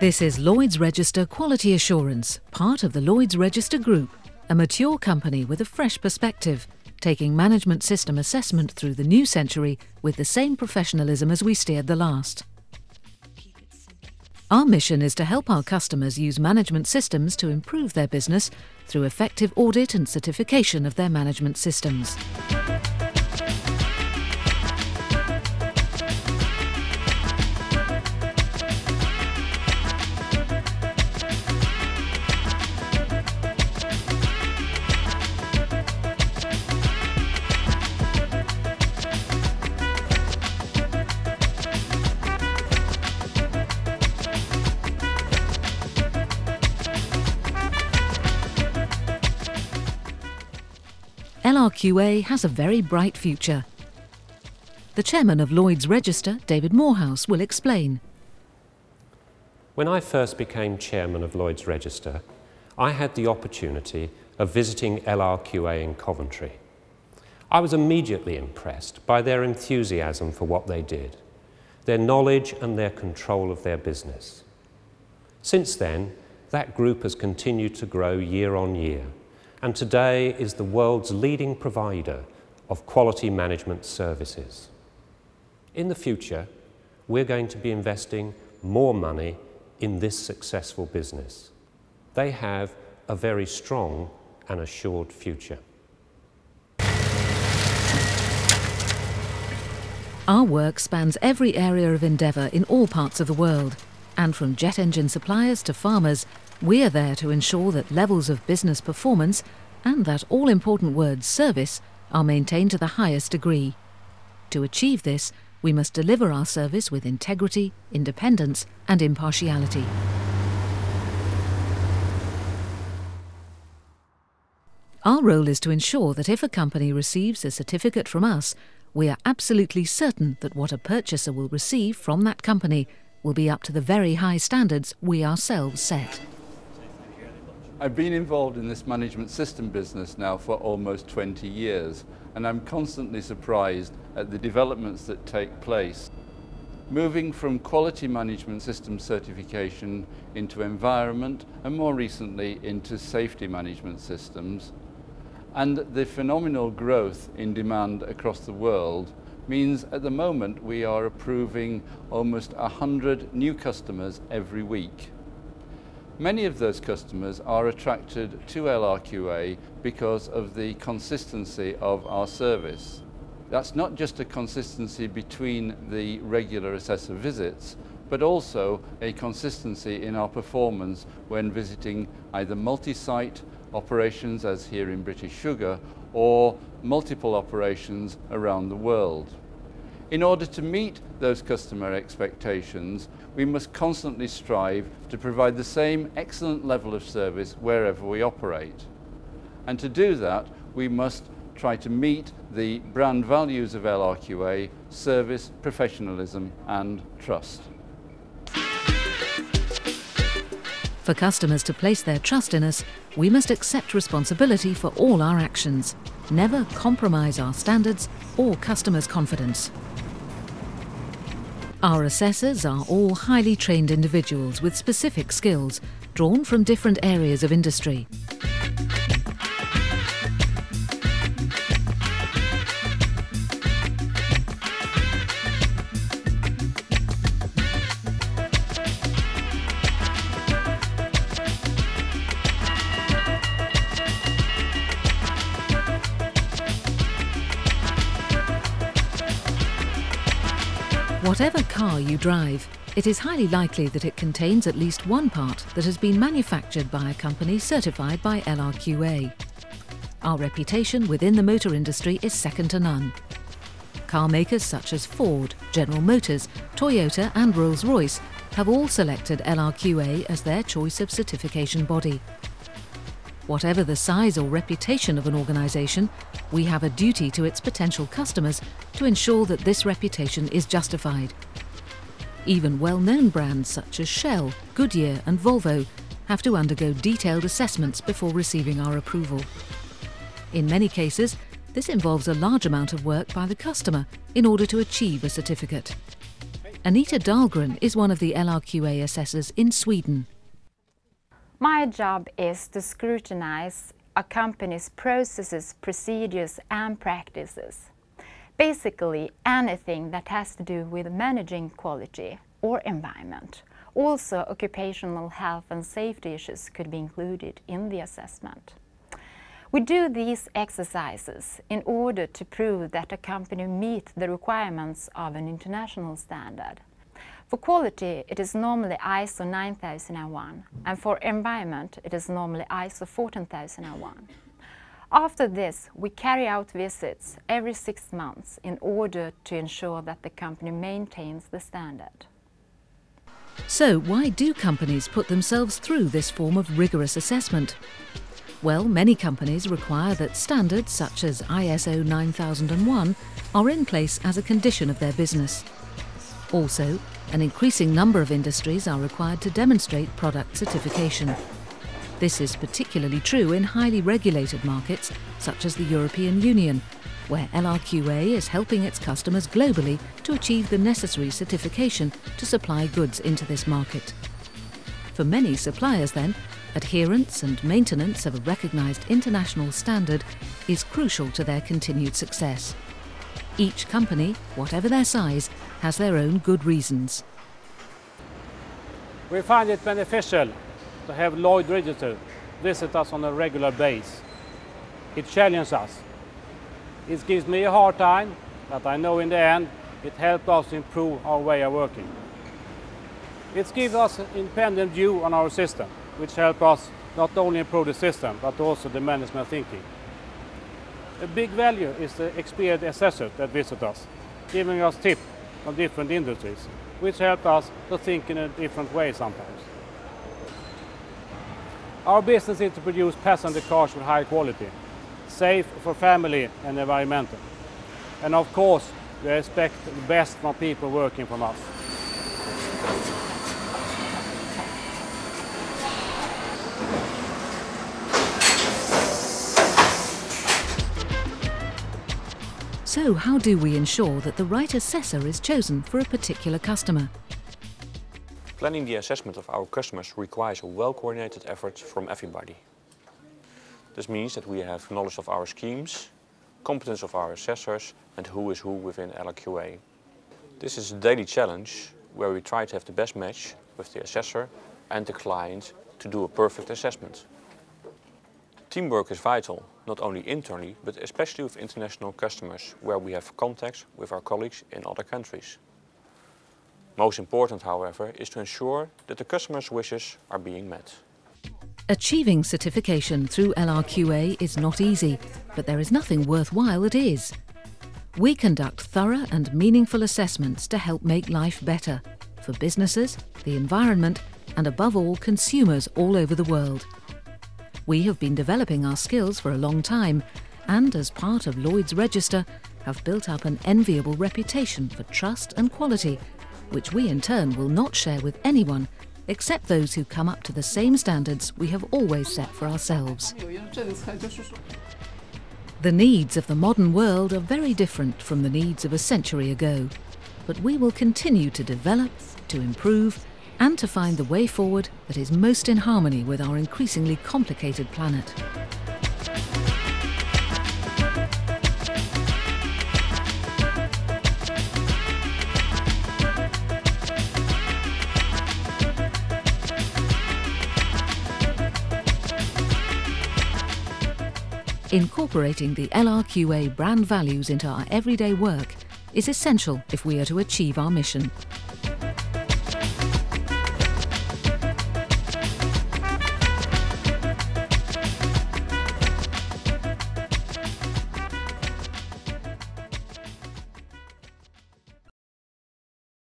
This is Lloyd's Register Quality Assurance, part of the Lloyd's Register Group, a mature company with a fresh perspective, taking management system assessment through the new century with the same professionalism as we steered the last. Our mission is to help our customers use management systems to improve their business through effective audit and certification of their management systems. LRQA has a very bright future. The chairman of Lloyd's Register, David Morehouse, will explain. When I first became chairman of Lloyd's Register, I had the opportunity of visiting LRQA in Coventry. I was immediately impressed by their enthusiasm for what they did, their knowledge and their control of their business. Since then, that group has continued to grow year on year, and today is the world's leading provider of quality management services. In the future, we're going to be investing more money in this successful business. They have a very strong and assured future. Our work spans every area of endeavour in all parts of the world, and from jet engine suppliers to farmers, we are there to ensure that levels of business performance and that all-important word service are maintained to the highest degree. To achieve this, we must deliver our service with integrity, independence and impartiality. Our role is to ensure that if a company receives a certificate from us, we are absolutely certain that what a purchaser will receive from that company will be up to the very high standards we ourselves set. I've been involved in this management system business now for almost 20 years, and I'm constantly surprised at the developments that take place. Moving from quality management system certification into environment and more recently into safety management systems, and the phenomenal growth in demand across the world means at the moment we are approving almost 100 new customers every week. Many of those customers are attracted to LRQA because of the consistency of our service. That's not just a consistency between the regular assessor visits, but also a consistency in our performance when visiting either multi-site operations, as here in British Sugar, or multiple operations around the world. In order to meet those customer expectations, we must constantly strive to provide the same excellent level of service wherever we operate. And to do that, we must try to meet the brand values of LRQA: service, professionalism and trust. For customers to place their trust in us, we must accept responsibility for all our actions, never compromise our standards or customers' confidence. Our assessors are all highly trained individuals with specific skills, drawn from different areas of industry. Whatever car you drive, it is highly likely that it contains at least one part that has been manufactured by a company certified by LRQA. Our reputation within the motor industry is second to none. Car makers such as Ford, General Motors, Toyota and Rolls-Royce have all selected LRQA as their choice of certification body. Whatever the size or reputation of an organisation, we have a duty to its potential customers to ensure that this reputation is justified. Even well-known brands such as Shell, Goodyear and Volvo have to undergo detailed assessments before receiving our approval. In many cases, this involves a large amount of work by the customer in order to achieve a certificate. Anita Dahlgren is one of the LRQA assessors in Sweden. My job is to scrutinize a company's processes, procedures and practices. Basically anything that has to do with managing quality or environment. Also occupational health and safety issues could be included in the assessment. We do these exercises in order to prove that a company meets the requirements of an international standard. For quality, it is normally ISO 9001, and for environment, it is normally ISO 14001. After this, we carry out visits every 6 months in order to ensure that the company maintains the standard. So, why do companies put themselves through this form of rigorous assessment? Well, many companies require that standards such as ISO 9001 are in place as a condition of their business. Also, an increasing number of industries are required to demonstrate product certification. This is particularly true in highly regulated markets such as the European Union, where LRQA is helping its customers globally to achieve the necessary certification to supply goods into this market. For many suppliers then, adherence and maintenance of a recognised international standard is crucial to their continued success. Each company, whatever their size, has their own good reasons. We find it beneficial to have Lloyd Register visit us on a regular basis. It challenges us. It gives me a hard time, but I know in the end it helps us improve our way of working. It gives us an independent view on our system, which helps us not only improve the system, but also the management thinking. A big value is the experienced assessor that visit us, giving us tips on different industries, which help us to think in a different way sometimes. Our business is to produce passenger cars with high quality, safe for family and environmental. And of course, we expect the best from people working from us. So how do we ensure that the right assessor is chosen for a particular customer? Planning the assessment of our customers requires a well-coordinated effort from everybody. This means that we have knowledge of our schemes, competence of our assessors and who is who within LRQA. This is a daily challenge where we try to have the best match with the assessor and the client to do a perfect assessment. Teamwork is vital, not only internally, but especially with international customers, where we have contacts with our colleagues in other countries. Most important, however, is to ensure that the customer's wishes are being met. Achieving certification through LRQA is not easy, but there is nothing worthwhile that is. We conduct thorough and meaningful assessments to help make life better for businesses, the environment, and above all, consumers all over the world. We have been developing our skills for a long time and, as part of Lloyd's Register, have built up an enviable reputation for trust and quality, which we in turn will not share with anyone except those who come up to the same standards we have always set for ourselves. The needs of the modern world are very different from the needs of a century ago, but we will continue to develop, to improve, and to find the way forward that is most in harmony with our increasingly complicated planet. Incorporating the LRQA brand values into our everyday work is essential if we are to achieve our mission.